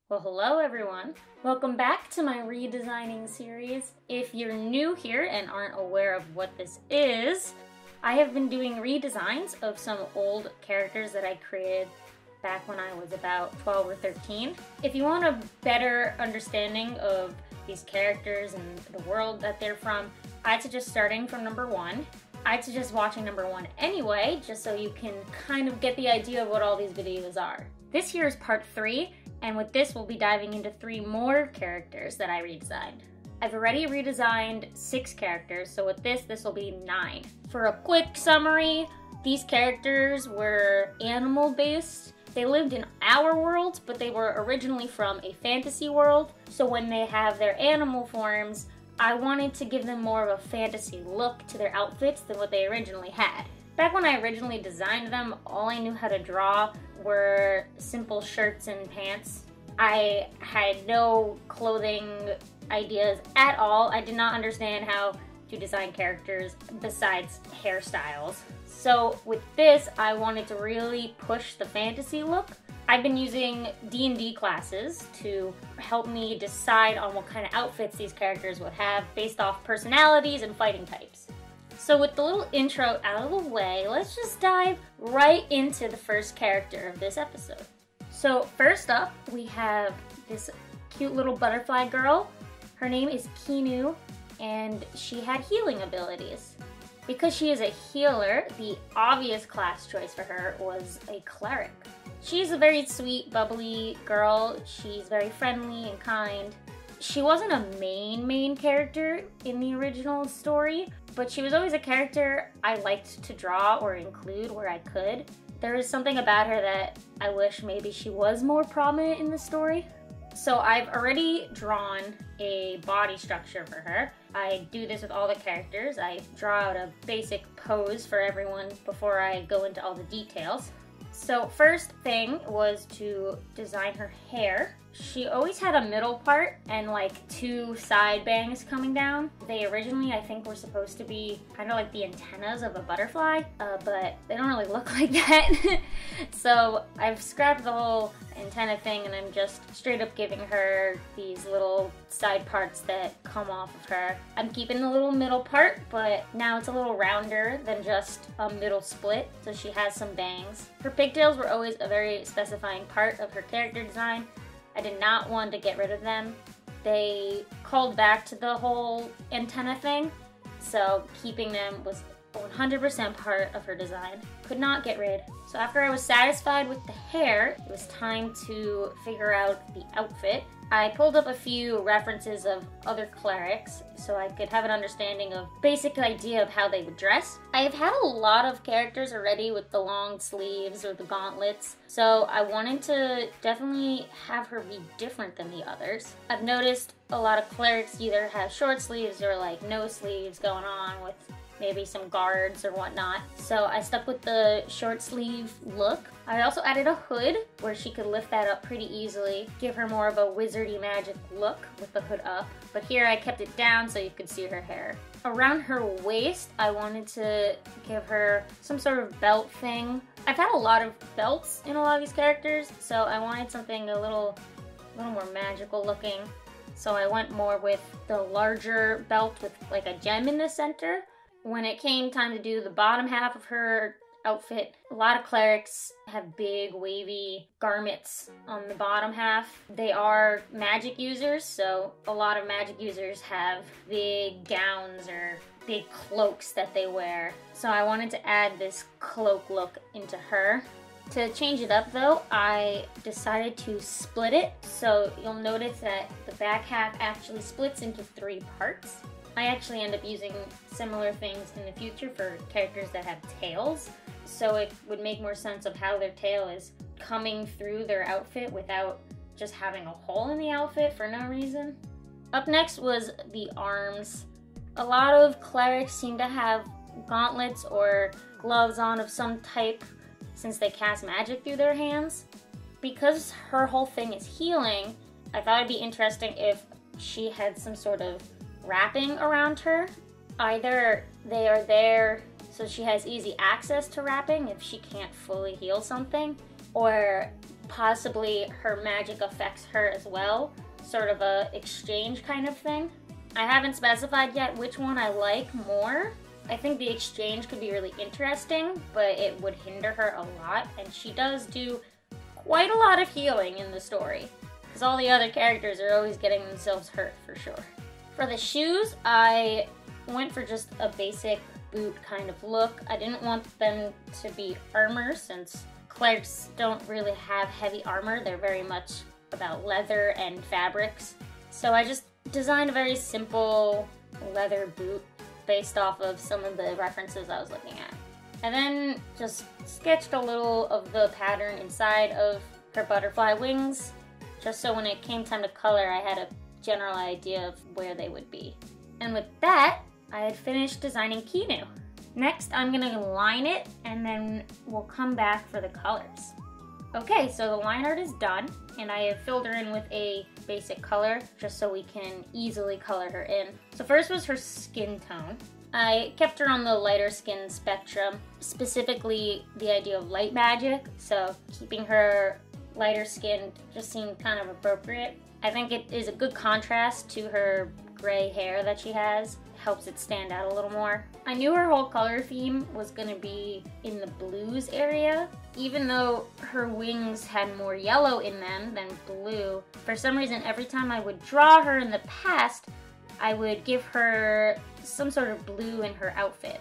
Well, hello everyone. Welcome back to my redesigning series. If you're new here and aren't aware of what this is, I have been doing redesigns of some old characters that I created back when I was about 12 or 13. If you want a better understanding of these characters and the world that they're from, I'd suggest starting from number 1. I'd suggest watching number 1 anyway, just so you can kind of get the idea of what all these videos are. This here is part 3, and with this we'll be diving into 3 more characters that I redesigned. I've already redesigned 6 characters, so with this will be 9. For a quick summary, these characters were animal-based. They lived in our world, but they were originally from a fantasy world, so when they have their animal forms, I wanted to give them more of a fantasy look to their outfits than what they originally had. Back when I originally designed them, all I knew how to draw were simple shirts and pants. I had no clothing ideas at all. I did not understand how to design characters besides hairstyles. So with this, I wanted to really push the fantasy look. I've been using D&D classes to help me decide on what kind of outfits these characters would have based off personalities and fighting types. So with the little intro out of the way, let's just dive right into the first character of this episode. So first up, we have this cute little butterfly girl. Her name is Kinu, and she had healing abilities. Because she is a healer, the obvious class choice for her was a cleric. She's a very sweet, bubbly girl. She's very friendly and kind. She wasn't a main character in the original story, but she was always a character I liked to draw or include where I could. There is something about her that I wish maybe she was more prominent in the story. So I've already drawn a body structure for her. I do this with all the characters. I draw out a basic pose for everyone before I go into all the details. So first thing was to design her hair. She always had a middle part and like 2 side bangs coming down. They originally, I think, were supposed to be kind of like the antennas of a butterfly, but they don't really look like that. So I've scrapped the whole antenna thing and I'm just straight up giving her these little side parts that come off of her. I'm keeping the little middle part, but now it's a little rounder than just a middle split, so she has some bangs. Her pigtails were always a very specifying part of her character design. I did not want to get rid of them. They called back to the whole antenna thing, so keeping them was 100% part of her design. Could not get rid. So after I was satisfied with the hair, it was time to figure out the outfit. I pulled up a few references of other clerics so I could have an understanding of basic idea of how they would dress. I've had a lot of characters already with the long sleeves or the gauntlets, so I wanted to definitely have her be different than the others. I've noticed a lot of clerics either have short sleeves or like no sleeves going on with maybe some guards or whatnot. So I stuck with the short sleeve look. I also added a hood where she could lift that up pretty easily, give her more of a wizardy magic look with the hood up. But here I kept it down so you could see her hair. Around her waist, I wanted to give her some sort of belt thing. I've had a lot of belts in a lot of these characters, so I wanted something a little more magical looking. So I went more with the larger belt with like a gem in the center. When it came time to do the bottom half of her outfit, a lot of clerics have big wavy garments on the bottom half. They are magic users, so a lot of magic users have big gowns or big cloaks that they wear. So I wanted to add this cloak look into her. To change it up though, I decided to split it. So you'll notice that the back half actually splits into 3 parts. I actually end up using similar things in the future for characters that have tails, so it would make more sense of how their tail is coming through their outfit without just having a hole in the outfit for no reason. Up next was the arms. A lot of clerics seem to have gauntlets or gloves on of some type since they cast magic through their hands. Because her whole thing is healing, I thought it'd be interesting if she had some sort of wrapping around her. Either they are there so she has easy access to wrapping if she can't fully heal something, or possibly her magic affects her as well. Sort of a exchange kind of thing. I haven't specified yet which one I like more. I think the exchange could be really interesting, but it would hinder her a lot, and she does do quite a lot of healing in the story, because all the other characters are always getting themselves hurt for sure. For the shoes, I went for just a basic boot kind of look. I didn't want them to be armor, since clerics don't really have heavy armor. They're very much about leather and fabrics. So I just designed a very simple leather boot based off of some of the references I was looking at. And then just sketched a little of the pattern inside of her butterfly wings, just so when it came time to color, I had a general idea of where they would be. And with that, I had finished designing Kinu. Next, I'm gonna line it, and then we'll come back for the colors. Okay, so the line art is done, and I have filled her in with a basic color, just so we can easily color her in. So first was her skin tone. I kept her on the lighter skin spectrum, specifically the idea of light magic, so keeping her lighter skin just seemed kind of appropriate. I think it is a good contrast to her gray hair that she has. Helps it stand out a little more. I knew her whole color theme was gonna be in the blues area. Even though her wings had more yellow in them than blue, for some reason every time I would draw her in the past, I would give her some sort of blue in her outfit.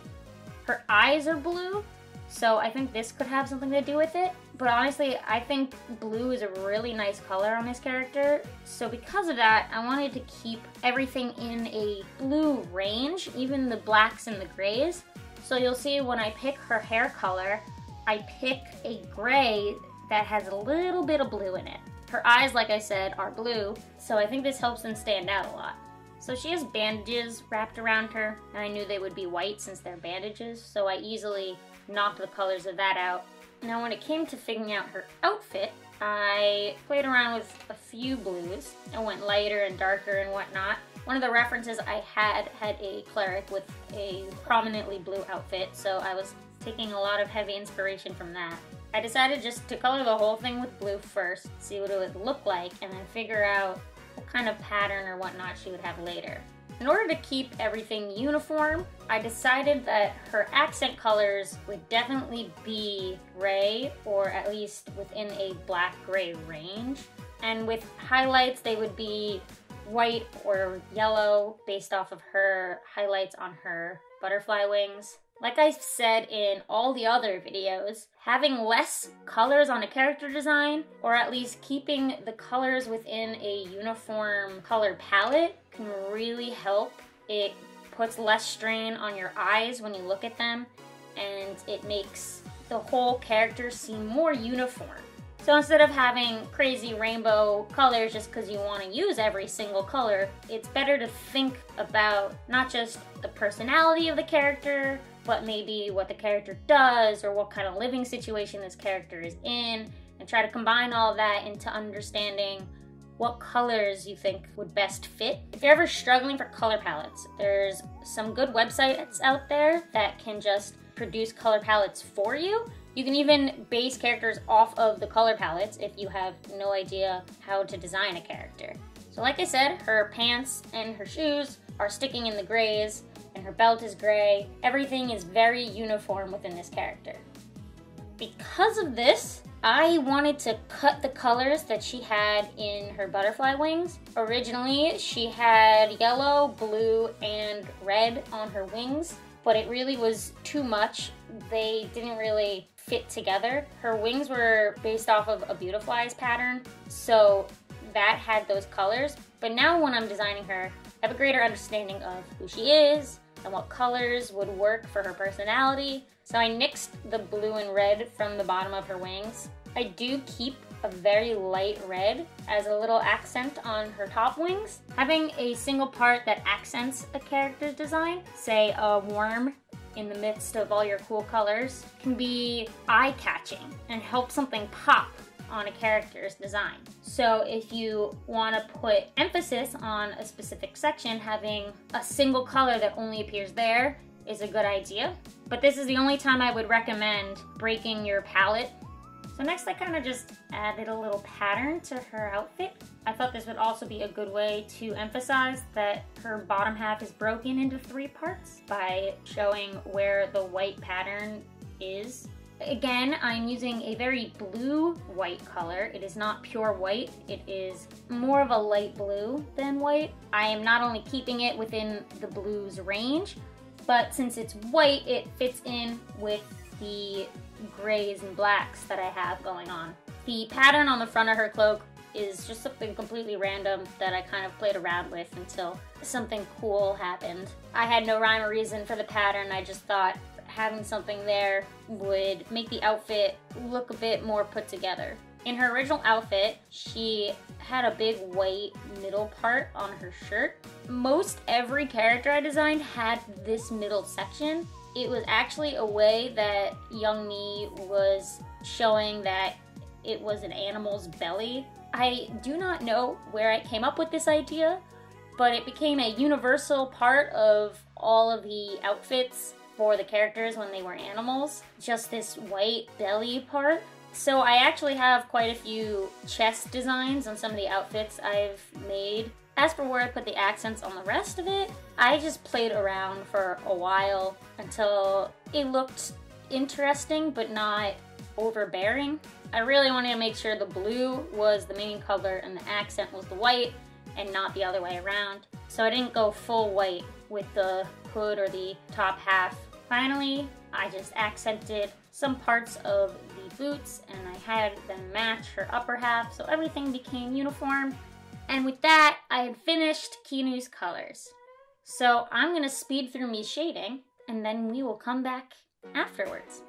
Her eyes are blue, so I think this could have something to do with it. But honestly, I think blue is a really nice color on this character. So because of that, I wanted to keep everything in a blue range, even the blacks and the grays. So you'll see when I pick her hair color, I pick a gray that has a little bit of blue in it. Her eyes, like I said, are blue, so I think this helps them stand out a lot. So she has bandages wrapped around her, and I knew they would be white since they're bandages, so I easily knocked the colors of that out. Now when it came to figuring out her outfit, I played around with a few blues. I went lighter and darker and whatnot. One of the references I had a cleric with a prominently blue outfit, so I was taking a lot of heavy inspiration from that. I decided just to color the whole thing with blue first, see what it would look like, and then figure out what kind of pattern or whatnot she would have later. In order to keep everything uniform, I decided that her accent colors would definitely be gray, or at least within a black-gray range. And with highlights, they would be white or yellow based off of her highlights on her butterfly wings. Like I said in all the other videos, having less colors on a character design, or at least keeping the colors within a uniform color palette, can really help. It puts less strain on your eyes when you look at them, and it makes the whole character seem more uniform. So instead of having crazy rainbow colors just because you want to use every single color, it's better to think about not just the personality of the character, but maybe what the character does or what kind of living situation this character is in, and try to combine all of that into understanding what colors you think would best fit. If you're ever struggling for color palettes, there's some good websites out there that can just produce color palettes for you. You can even base characters off of the color palettes if you have no idea how to design a character. So like I said, her pants and her shoes are sticking in the grays, and her belt is gray. Everything is very uniform within this character. Because of this, I wanted to cut the colors that she had in her butterfly wings. Originally, she had yellow, blue, and red on her wings, but it really was too much. They didn't really fit together. Her wings were based off of a Beautiflies pattern, so that had those colors. But now when I'm designing her, I have a greater understanding of who she is and what colors would work for her personality. So I nixed the blue and red from the bottom of her wings. I do keep a very light red as a little accent on her top wings. Having a single part that accents a character's design, say a worm in the midst of all your cool colors, can be eye-catching and help something pop on a character's design. So if you want to put emphasis on a specific section, having a single color that only appears there is a good idea. But this is the only time I would recommend breaking your palette So next I kind of just added a little pattern to her outfit. I thought this would also be a good way to emphasize that her bottom half is broken into 3 parts by showing where the white pattern is. Again, I'm using a very blue-white color. It is not pure white. It is more of a light blue than white. I am not only keeping it within the blues range, but since it's white, it fits in with the grays and blacks that I have going on. The pattern on the front of her cloak is just something completely random that I kind of played around with until something cool happened. I had no rhyme or reason for the pattern. I just thought having something there would make the outfit look a bit more put together. In her original outfit, she had a big white middle part on her shirt. Most every character I designed had this middle section. It was actually a way that young me was showing that it was an animal's belly. I do not know where I came up with this idea, but it became a universal part of all of the outfits for the characters when they were animals. Just this white belly part. So I actually have quite a few chest designs on some of the outfits I've made. As for where I put the accents on the rest of it, I just played around for a while until it looked interesting but not overbearing. I really wanted to make sure the blue was the main color and the accent was the white and not the other way around. So I didn't go full white with the hood or the top half. Finally, I just accented some parts of the boots and I had them match her upper half so everything became uniform. And with that, I had finished Kinu's colors. So I'm gonna speed through me shading and then we will come back afterwards.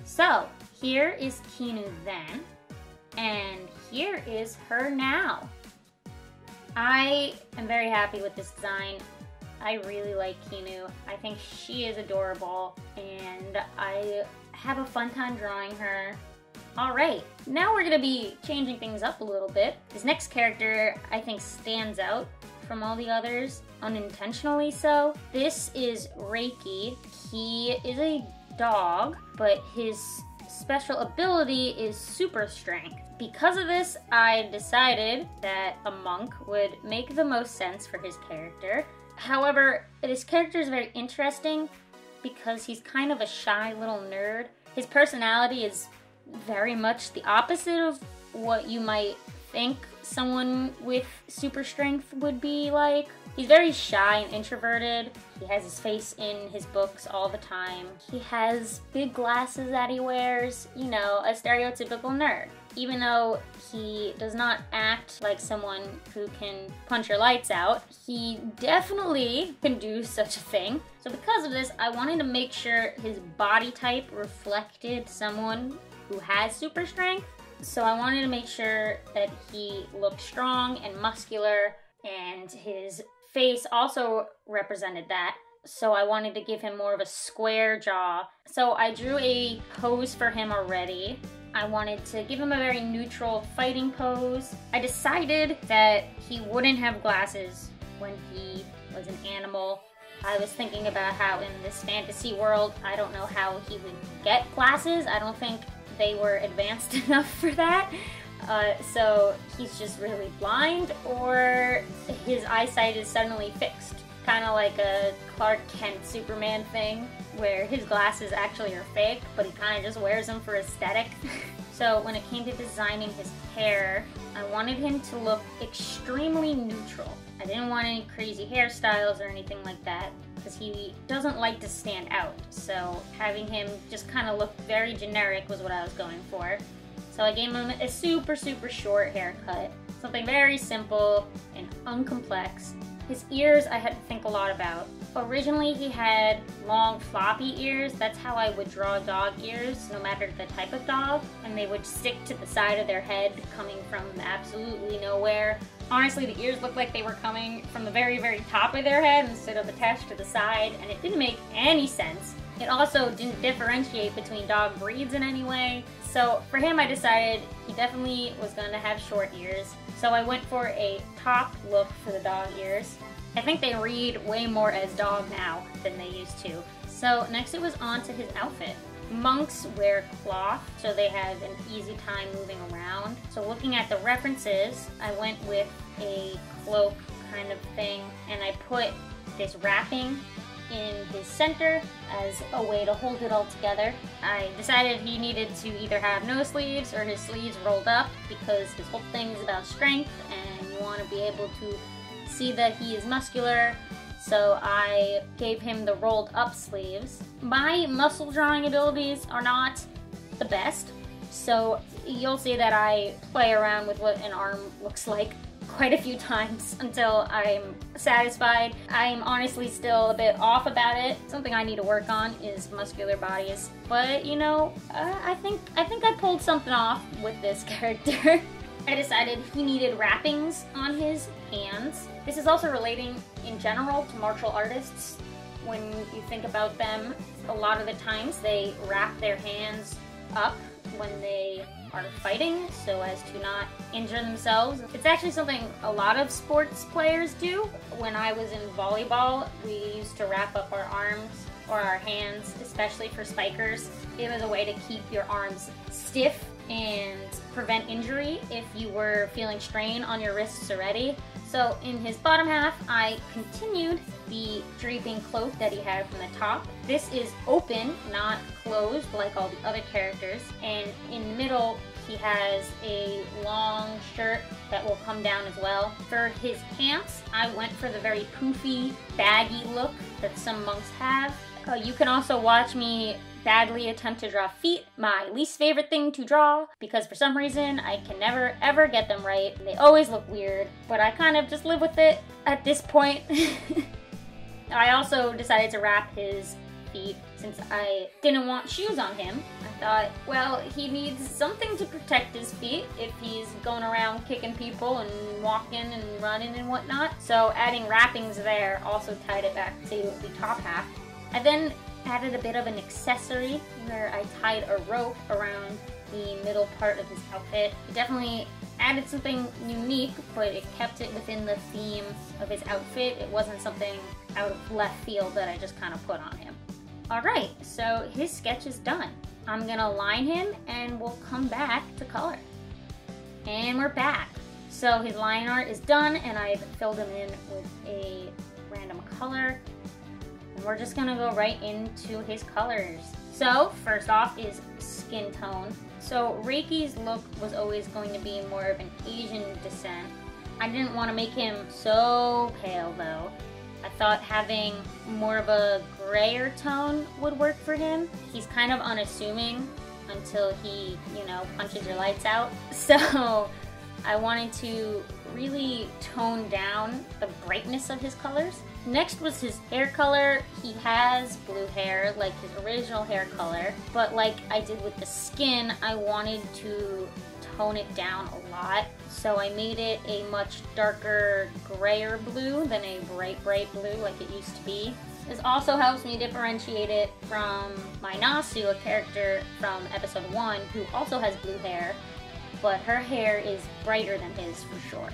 So here is Kinu then, and here is her now. I am very happy with this design. I really like Kinu. I think she is adorable, and I have a fun time drawing her. Alright, now we're gonna be changing things up a little bit. This next character I think stands out from all the others, unintentionally so. This is Reiki. He is a dog, but his special ability is super strength. Because of this, I decided that a monk would make the most sense for his character. However, this character is very interesting because he's kind of a shy little nerd. His personality is very much the opposite of what you might think someone with super strength would be like. He's very shy and introverted. He has his face in his books all the time. He has big glasses that he wears, you know, a stereotypical nerd. Even though he does not act like someone who can punch your lights out, he definitely can do such a thing. So because of this, I wanted to make sure his body type reflected someone who has super strength. So I wanted to make sure that he looked strong and muscular, and his face also represented that. So I wanted to give him more of a square jaw. So I drew a pose for him already. I wanted to give him a very neutral fighting pose. I decided that he wouldn't have glasses when he was an animal. I was thinking about how in this fantasy world, I don't know how he would get glasses. I don't think they were advanced enough for that. So he's just really blind, or his eyesight is suddenly fixed. Kind of like a Clark Kent Superman thing, where his glasses actually are fake, but he kind of just wears them for aesthetic. So when it came to designing his hair, I wanted him to look extremely neutral. I didn't want any crazy hairstyles or anything like that, because he doesn't like to stand out. So having him just kind of look very generic was what I was going for. So I gave him a super short haircut, something very simple and uncomplex. His ears I had to think a lot about. Originally he had long floppy ears. That's how I would draw dog ears, no matter the type of dog. And they would stick to the side of their head, coming from absolutely nowhere. Honestly, the ears looked like they were coming from the very top of their head instead of attached to the side, and it didn't make any sense. It also didn't differentiate between dog breeds in any way. So for him, I decided he definitely was going to have short ears. So I went for a top look for the dog ears. I think they read way more as dog now than they used to. So next it was on to his outfit. Monks wear cloth, so they have an easy time moving around. So looking at the references, I went with a cloak kind of thing, and I put this wrapping in his center as a way to hold it all together. I decided he needed to either have no sleeves or his sleeves rolled up, because his whole thing is about strength and you want to be able to see that he is muscular. So I gave him the rolled up sleeves. My muscle drawing abilities are not the best, so you'll see that I play around with what an arm looks like quite a few times until I'm satisfied. I'm honestly still a bit off about it. Something I need to work on is muscular bodies. But you know, I think I pulled something off with this character. I decided he needed wrappings on his hands. This is also relating in general to martial artists. When you think about them, a lot of the times they wrap their hands up when they are fighting so as to not injure themselves. It's actually something a lot of sports players do. When I was in volleyball, we used to wrap up our arms or our hands, especially for spikers. It was a way to keep your arms stiff and prevent injury if you were feeling strain on your wrists already. So in his bottom half, I continued the draping cloak that he had from the top. This is open, not closed like all the other characters. And in the middle, he has a long shirt that will come down as well. For his pants, I went for the very poofy, baggy look that some monks have. You can also watch me badly attempt to draw feet, my least favorite thing to draw, because for some reason I can never ever get them right. They always look weird, but I kind of just live with it at this point. I also decided to wrap his feet since I didn't want shoes on him. I thought, well, he needs something to protect his feet if he's going around kicking people and walking and running and whatnot. So adding wrappings there also tied it back to the top half. I then added a bit of an accessory where I tied a rope around the middle part of his outfit. It definitely added something unique, but it kept it within the theme of his outfit. It wasn't something out of left field that I just kind of put on him. Alright, so his sketch is done. I'm gonna line him and we'll come back to color. And we're back. So his line art is done, and I've filled him in with a random color. And we're just gonna go right into his colors. So first off is skin tone. So Reiki's look was always going to be more of an Asian descent. I didn't want to make him so pale though. I thought having more of a grayer tone would work for him. He's kind of unassuming until he, punches your lights out. So I wanted to really tone down the brightness of his colors. Next was his hair color. He has blue hair, like his original hair color, but like I did with the skin, I wanted to tone it down a lot. So I made it a much darker, grayer blue than a bright blue like it used to be. This also helps me differentiate it from my Nasu, a character from episode 1, who also has blue hair, but her hair is brighter than his for sure.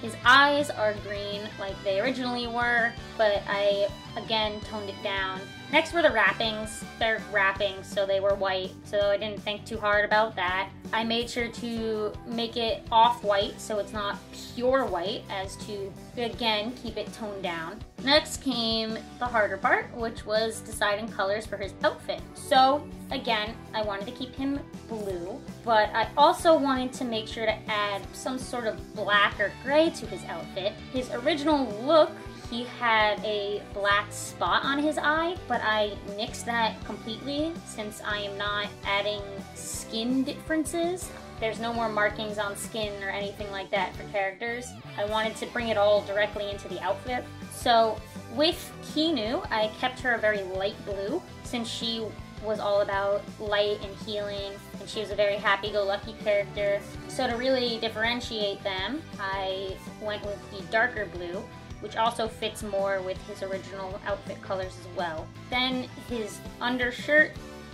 His eyes are green like they originally were, but I, again, toned it down. Next were the wrappings. They're wrappings, so they were white, so I didn't think too hard about that. I made sure to make it off-white, so it's not pure white, as to, again, keep it toned down. Next came the harder part, which was deciding colors for his outfit. So, again, I wanted to keep him blue, but I also wanted to make sure to add some sort of black or gray to his outfit. His original look, he had a black spot on his eye, but I nixed that completely since I am not adding skin differences. There's no more markings on skin or anything like that for characters. I wanted to bring it all directly into the outfit. So with Kinu, I kept her a very light blue since she was all about light and healing, and she was a very happy-go-lucky character. So to really differentiate them, I went with the darker blue, which also fits more with his original outfit colors as well. Then his undershirt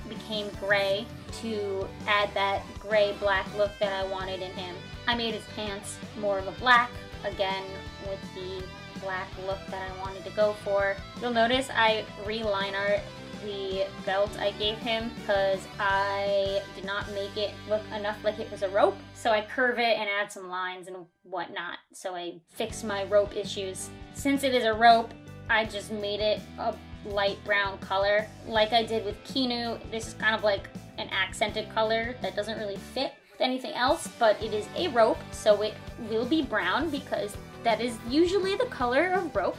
became gray to add that gray-black look that I wanted in him. I made his pants more of a black, again with the black look that I wanted to go for. You'll notice I reline art the belt I gave him because I did not make it look enough like it was a rope. So I curve it and add some lines and whatnot. So I fixed my rope issues. Since it is a rope, I just made it a light brown color. Like I did with Kinu, this is kind of like an accented color that doesn't really fit with anything else, but it is a rope, so it will be brown because that is usually the color of rope.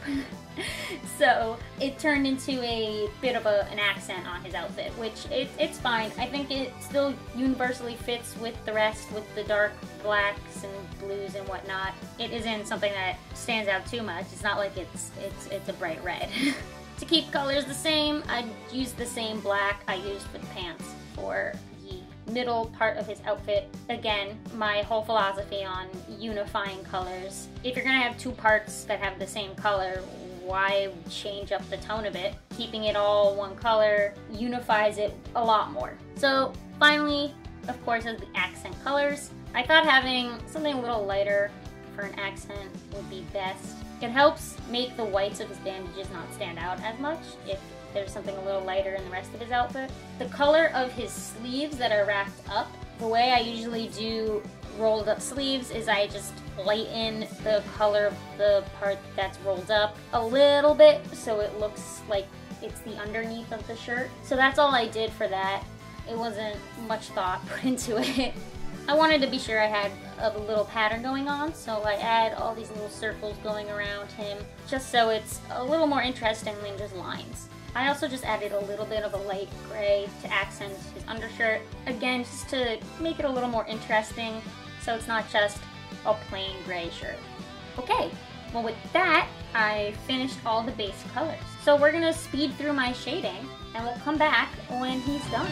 So it turned into a bit of an accent on his outfit, which it's fine. I think it still universally fits with the rest, with the dark blacks and blues and whatnot. It isn't something that stands out too much. It's not like it's a bright red. To keep colors the same, I used the same black I used for the pants for the middle part of his outfit. Again, my whole philosophy on unifying colors. If you're gonna have two parts that have the same color, why change up the tone of it? Keeping it all one color unifies it a lot more. So finally, of course, is the accent colors. I thought having something a little lighter for an accent would be best. It helps make the whites of his bandages not stand out as much if there's something a little lighter in the rest of his outfit. The color of his sleeves that are wrapped up, the way I usually do rolled up sleeves is I just lighten the color of the part that's rolled up a little bit so it looks like it's the underneath of the shirt. So that's all I did for that. It wasn't much thought put into it. I wanted to be sure I had a little pattern going on, so I add all these little circles going around him just so it's a little more interesting than just lines. I also just added a little bit of a light gray to accent his undershirt. Again, just to make it a little more interesting so it's not just a plain gray shirt. Okay, well with that, I finished all the base colors. So we're gonna speed through my shading and we'll come back when he's done.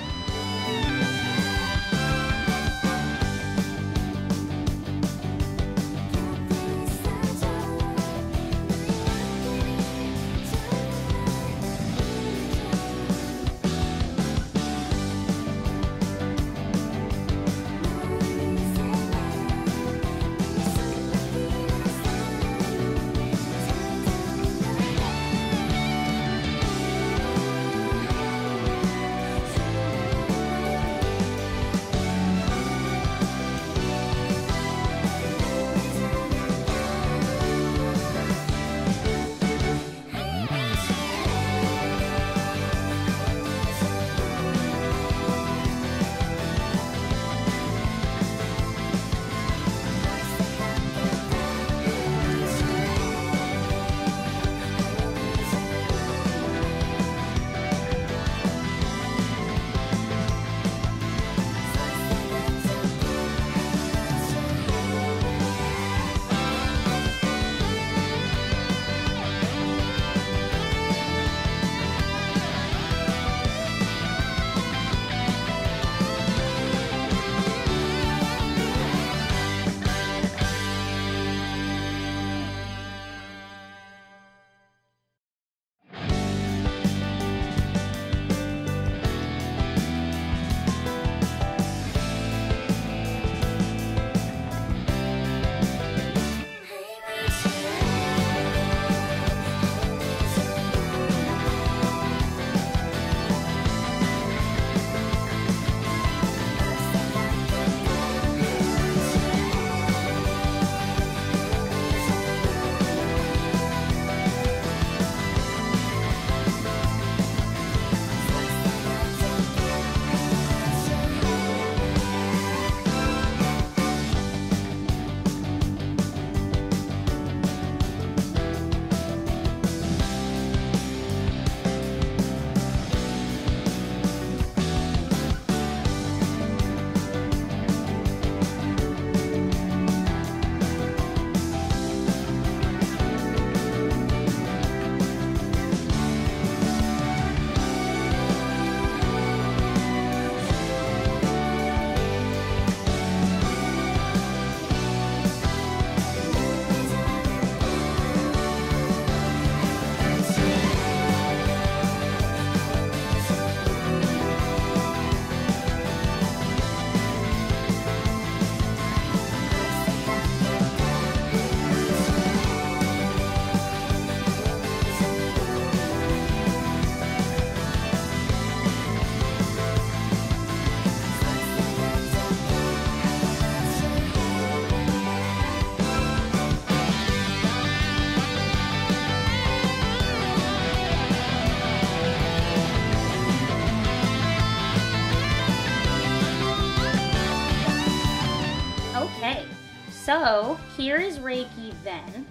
So here is Reiki then,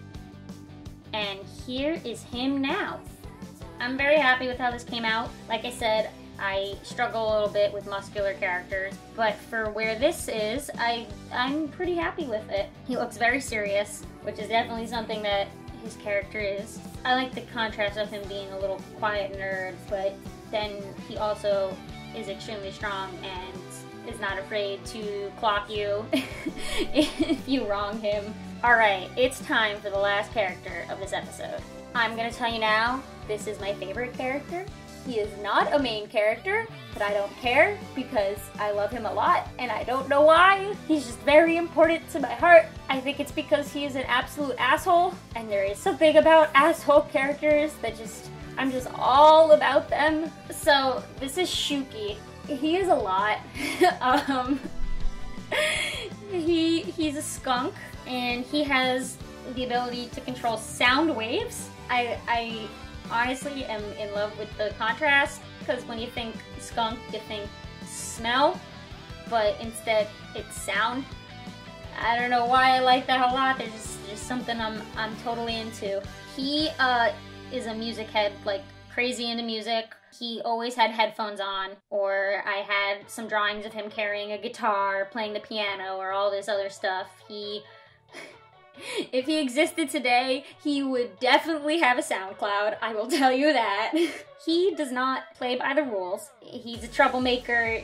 and here is him now. I'm very happy with how this came out. Like I said, I struggle a little bit with muscular characters, but for where this is, I'm pretty happy with it. He looks very serious, which is definitely something that his character is. I like the contrast of him being a little quiet nerd, but then he also is extremely strong and is not afraid to clock you if you wrong him. Alright, it's time for the last character of this episode. I'm gonna tell you now, this is my favorite character. He is not a main character, but I don't care because I love him a lot and I don't know why. He's just very important to my heart. I think it's because he is an absolute asshole, and there is something about asshole characters that I'm just all about them. So this is Shuki. He is a lot. He's a skunk, and he has the ability to control sound waves. I honestly am in love with the contrast, because when you think skunk, you think smell, but instead it's sound. I don't know why I like that a lot. There's just something I'm totally into. He is a music head, like crazy into music. He always had headphones on, or I had some drawings of him carrying a guitar, playing the piano, or all this other stuff. If he existed today, he would definitely have a SoundCloud, I will tell you that. He does not play by the rules. He's a troublemaker.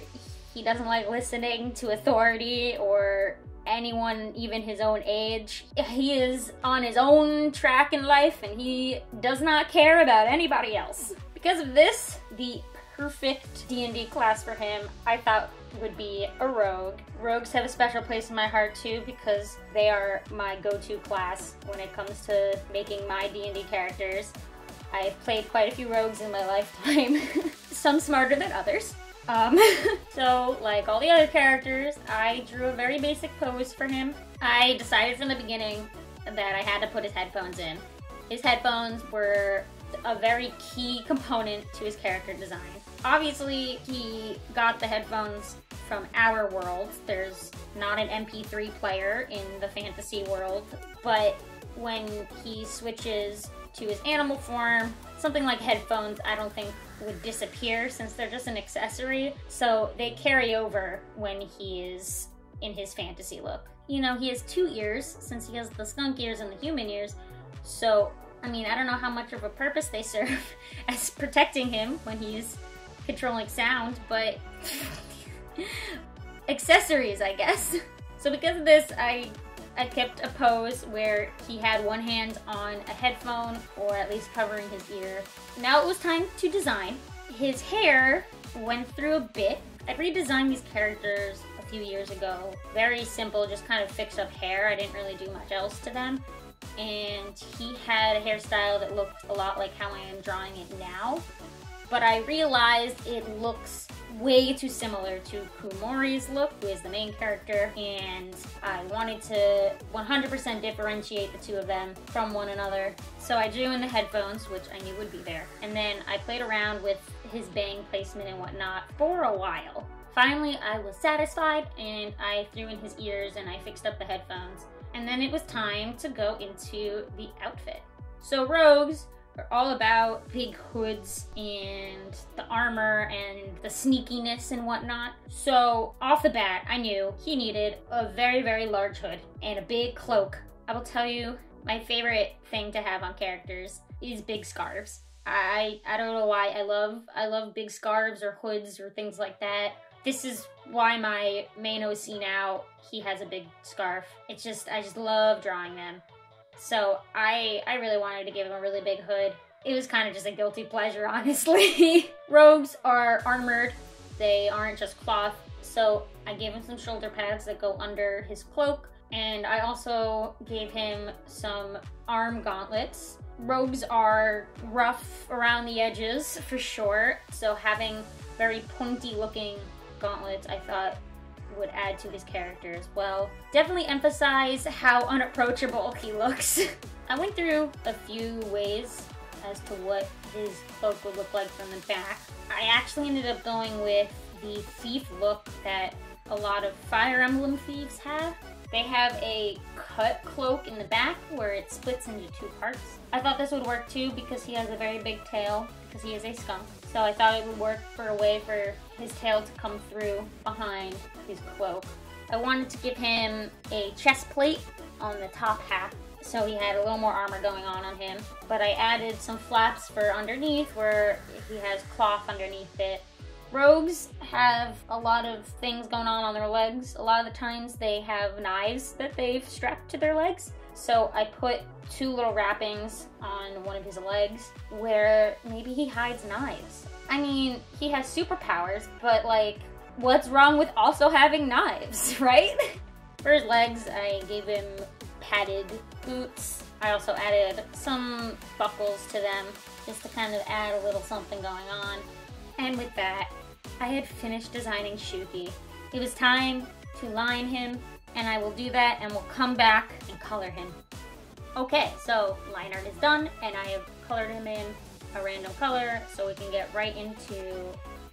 He doesn't like listening to authority or anyone even his own age. He is on his own track in life, and he does not care about anybody else. Because of this, the perfect D&D class for him, I thought, would be a rogue. Rogues have a special place in my heart too, because they are my go-to class when it comes to making my D&D characters. I've played quite a few rogues in my lifetime, some smarter than others. So, like all the other characters, I drew a very basic pose for him. I decided from the beginning that I had to put his headphones in. His headphones were a very key component to his character design. Obviously, he got the headphones from our world. There's not an MP3 player in the fantasy world, but when he switches to his animal form, something like headphones I don't think would disappear, since they're just an accessory, so they carry over when he is in his fantasy look. You know, he has 2 ears, since he has the skunk ears and the human ears, so I mean, I don't know how much of a purpose they serve as protecting him when he's controlling sound, but accessories, I guess. So because of this, I kept a pose where he had one hand on a headphone, or at least covering his ear. Now it was time to design. His hair went through a bit. I redesigned these characters a few years ago. Very simple, just kind of fix up hair. I didn't really do much else to them. And he had a hairstyle that looked a lot like how I am drawing it now. But I realized it looks way too similar to Kumori's look, who is the main character, and I wanted to 100% differentiate the two of them from one another. So I drew in the headphones, which I knew would be there, and then I played around with his bang placement and whatnot for a while. Finally, I was satisfied, and I threw in his ears and I fixed up the headphones. And then it was time to go into the outfit. So rogues are all about big hoods and the armor and the sneakiness and whatnot. So off the bat, I knew he needed a very, very large hood and a big cloak. I will tell you, my favorite thing to have on characters is big scarves. I don't know why. I love big scarves or hoods or things like that. This is why my main OC now, he has a big scarf. I just love drawing them. So I really wanted to give him a really big hood. It was kind of just a guilty pleasure, honestly. Rogues are armored. They aren't just cloth. So I gave him some shoulder pads that go under his cloak. And I also gave him some arm gauntlets. Rogues are rough around the edges, for sure. So having very pointy looking gauntlets, I thought, would add to his character as well. Definitely emphasize how unapproachable he looks. I went through a few ways as to what his cloak would look like from the back. I actually ended up going with the thief look that a lot of Fire Emblem thieves have. They have a cut cloak in the back where it splits into 2 parts. I thought this would work too because he has a very big tail because he is a skunk. So I thought it would work for a way for his tail to come through behind his cloak. I wanted to give him a chest plate on the top half so he had a little more armor going on him. But I added some flaps for underneath where he has cloth underneath it. Rogues have a lot of things going on their legs. A lot of the times they have knives that they've strapped to their legs. So I put 2 little wrappings on one of his legs where maybe he hides knives. I mean, he has superpowers, but like, what's wrong with also having knives, right? For his legs, I gave him padded boots. I also added some buckles to them just to kind of add a little something going on. And with that, I had finished designing Shuki. It was time to line him, and I will do that and we'll come back and color him. Okay, so line art is done, and I have colored him in a random color so we can get right into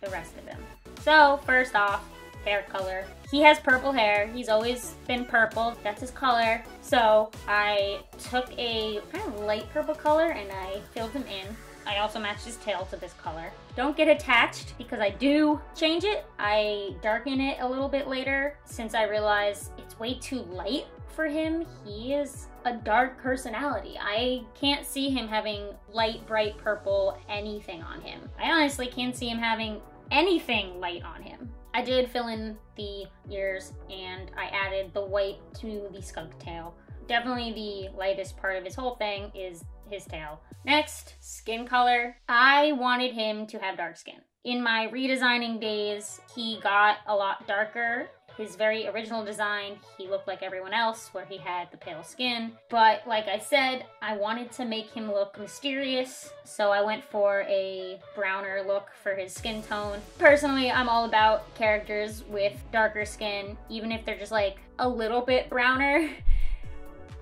the rest of him. So first off, hair color. He has purple hair. He's always been purple. That's his color. So I took a kind of light purple color and I filled him in. I also matched his tail to this color. Don't get attached because I do change it. I darken it a little bit later since I realize it's way too light for him. He is a dark personality. I can't see him having light, bright purple anything on him. I honestly can't see him having anything light on him. I did fill in the ears and I added the white to the skunk tail. Definitely the lightest part of his whole thing is his tail. Next, skin color. I wanted him to have dark skin. In my redesigning days, he got a lot darker. His very original design, he looked like everyone else where he had the pale skin. But like I said, I wanted to make him look mysterious, so I went for a browner look for his skin tone. Personally, I'm all about characters with darker skin, even if they're just like a little bit browner.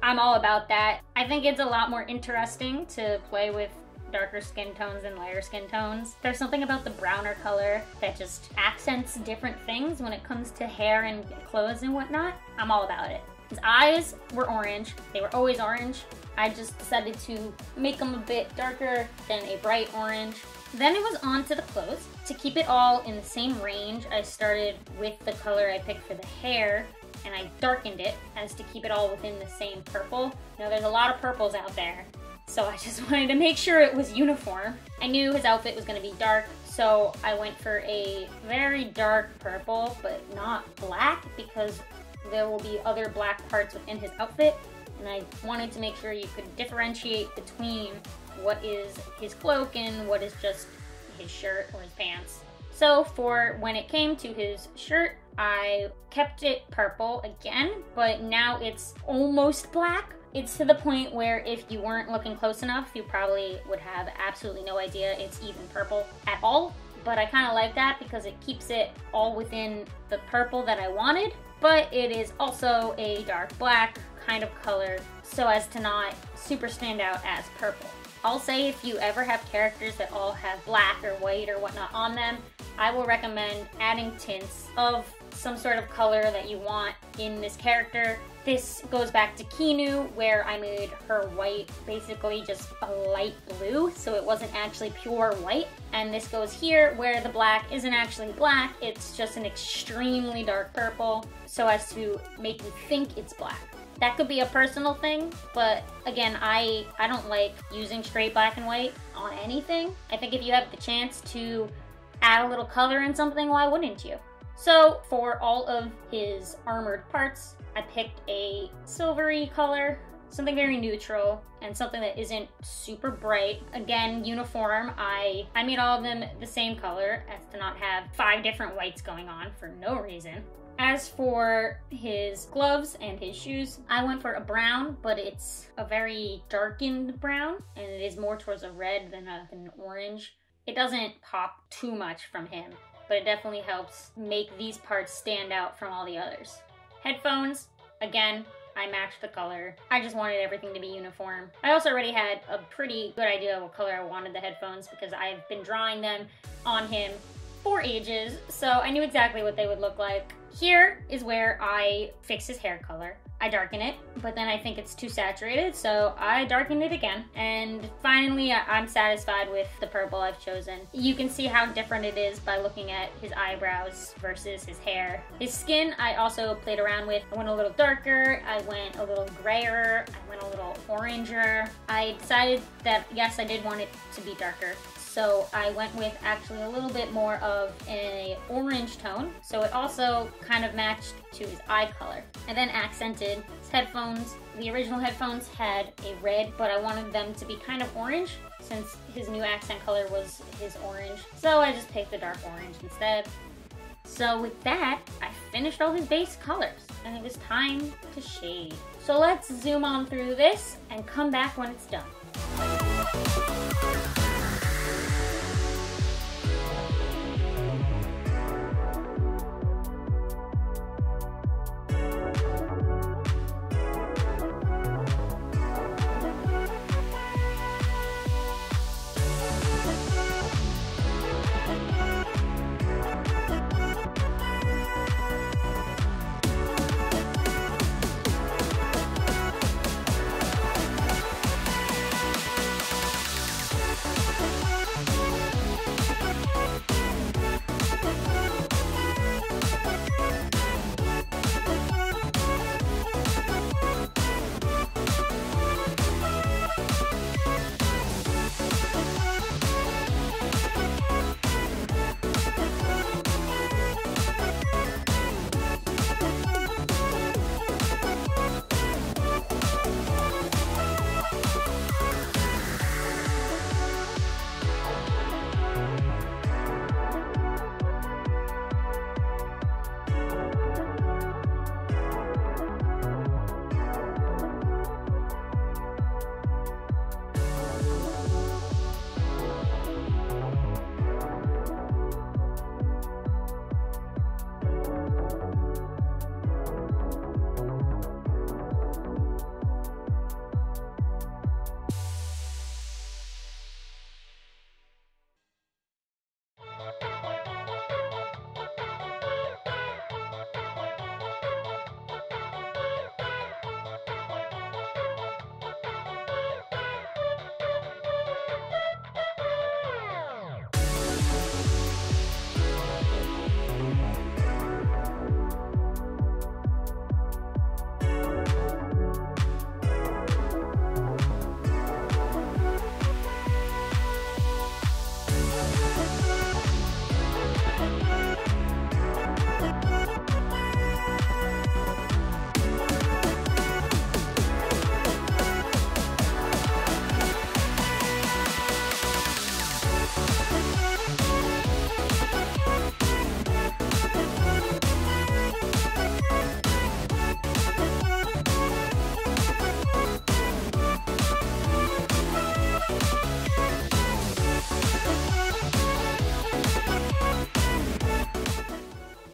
I'm all about that. I think it's a lot more interesting to play with darker skin tones and lighter skin tones. There's something about the browner color that just accents different things when it comes to hair and clothes and whatnot. I'm all about it. His eyes were orange. They were always orange. I just decided to make them a bit darker than a bright orange. Then it was on to the clothes. To keep it all in the same range, I started with the color I picked for the hair, and I darkened it as to keep it all within the same purple. You know, there's a lot of purples out there, so I just wanted to make sure it was uniform. I knew his outfit was gonna be dark, so I went for a very dark purple, but not black, because there will be other black parts within his outfit, and I wanted to make sure you could differentiate between what is his cloak and what is just his shirt or his pants. So for when it came to his shirt, I kept it purple again, but now it's almost black. It's to the point where if you weren't looking close enough, you probably would have absolutely no idea it's even purple at all. But I kind of like that because it keeps it all within the purple that I wanted, but it is also a dark black kind of color so as to not super stand out as purple. I'll say if you ever have characters that all have black or white or whatnot on them, I will recommend adding tints of some sort of color that you want in this character. This goes back to Kinu, where I made her white basically just a light blue, so it wasn't actually pure white. And this goes here, where the black isn't actually black, it's just an extremely dark purple, so as to make you think it's black. That could be a personal thing, but again, I don't like using straight black and white on anything. I think if you have the chance to add a little color in something, why wouldn't you? So for all of his armored parts, I picked a silvery color, something very neutral, and something that isn't super bright. Again, uniform. I made all of them the same color as to not have 5 different whites going on for no reason. As for his gloves and his shoes, I went for a brown, but it's a very darkened brown, and it is more towards a red than an orange. It doesn't pop too much from him, but it definitely helps make these parts stand out from all the others. Headphones, again, I matched the color. I just wanted everything to be uniform. I also already had a pretty good idea of what color I wanted the headphones because I've been drawing them on him 4 ages, so I knew exactly what they would look like. Here is where I fix his hair color. I darken it, but then I think it's too saturated, so I darken it again. And finally, I'm satisfied with the purple I've chosen. You can see how different it is by looking at his eyebrows versus his hair. His skin, I also played around with. I went a little darker, I went a little grayer, I went a little oranger. I decided that, yes, I did want it to be darker. So I went with actually a little bit more of an orange tone, so it also kind of matched to his eye color. I then accented his headphones. The original headphones had a red, but I wanted them to be kind of orange since his new accent color was his orange. So I just picked the dark orange instead. So with that, I finished all his base colors and it was time to shade. So let's zoom on through this and come back when it's done.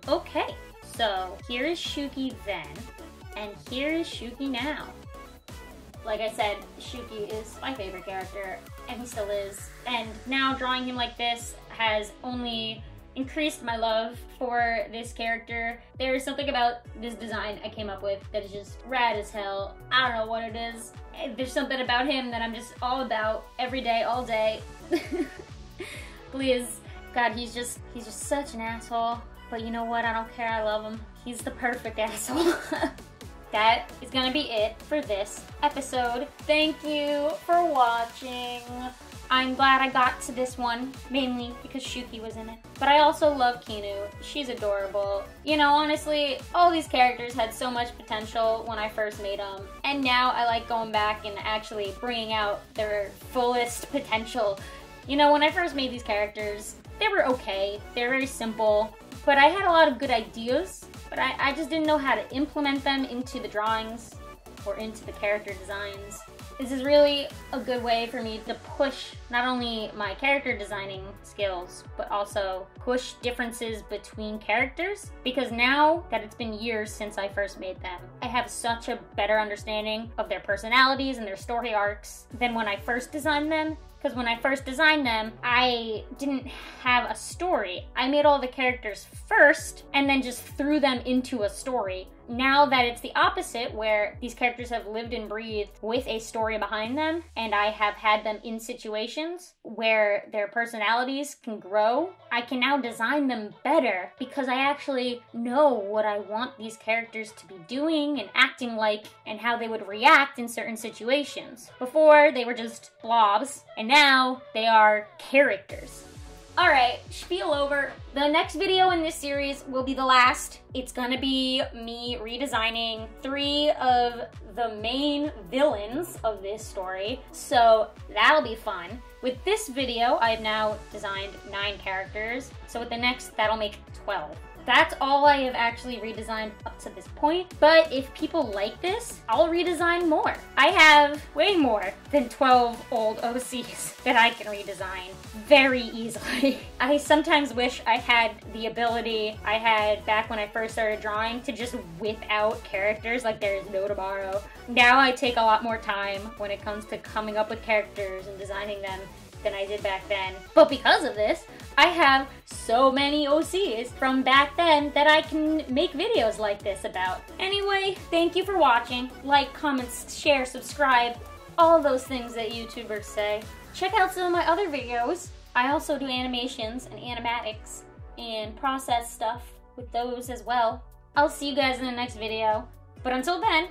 Okay, so here is Shuki then, and here is Shuki now. Like I said, Shuki is my favorite character, and he still is. And now drawing him like this has only increased my love for this character. There is something about this design I came up with that is just rad as hell. I don't know what it is. There's something about him that I'm just all about every day, all day. Please, God, he's just such an asshole. But you know what? I don't care. I love him. He's the perfect asshole. That is gonna be it for this episode. Thank you for watching. I'm glad I got to this one, mainly because Shuki was in it. But I also love Kinu. She's adorable. You know, honestly, all these characters had so much potential when I first made them. And now I like going back and actually bringing out their fullest potential. You know, when I first made these characters, they were okay. They were very simple. But I had a lot of good ideas, but I just didn't know how to implement them into the drawings or into the character designs. This is really a good way for me to push not only my character designing skills, but also push differences between characters, because now that it's been years since I first made them, I have such a better understanding of their personalities and their story arcs than when I first designed them. because when I first designed them, I didn't have a story. I made all the characters first and then just threw them into a story. Now that it's the opposite, where these characters have lived and breathed with a story behind them, and I have had them in situations where their personalities can grow, I can now design them better because I actually know what I want these characters to be doing and acting like and how they would react in certain situations. Before, they were just blobs, and now they are characters. Alright, spiel over. The next video in this series will be the last. It's gonna be me redesigning 3 of the main villains of this story, so that'll be fun. With this video, I've now designed 9 characters, so with the next, that'll make 12. That's all I have actually redesigned up to this point, but if people like this, I'll redesign more. I have way more than 12 old OCs that I can redesign very easily. I sometimes wish I had the ability I had back when I first started drawing to just whip out characters like there's no tomorrow. Now I take a lot more time when it comes to coming up with characters and designing them than I did back then. But because of this, I have so many OCs from back then that I can make videos like this about. Anyway, thank you for watching. Like, comment, share, subscribe, all those things that YouTubers say. Check out some of my other videos. I also do animations and animatics and process stuff with those as well. I'll see you guys in the next video. But until then,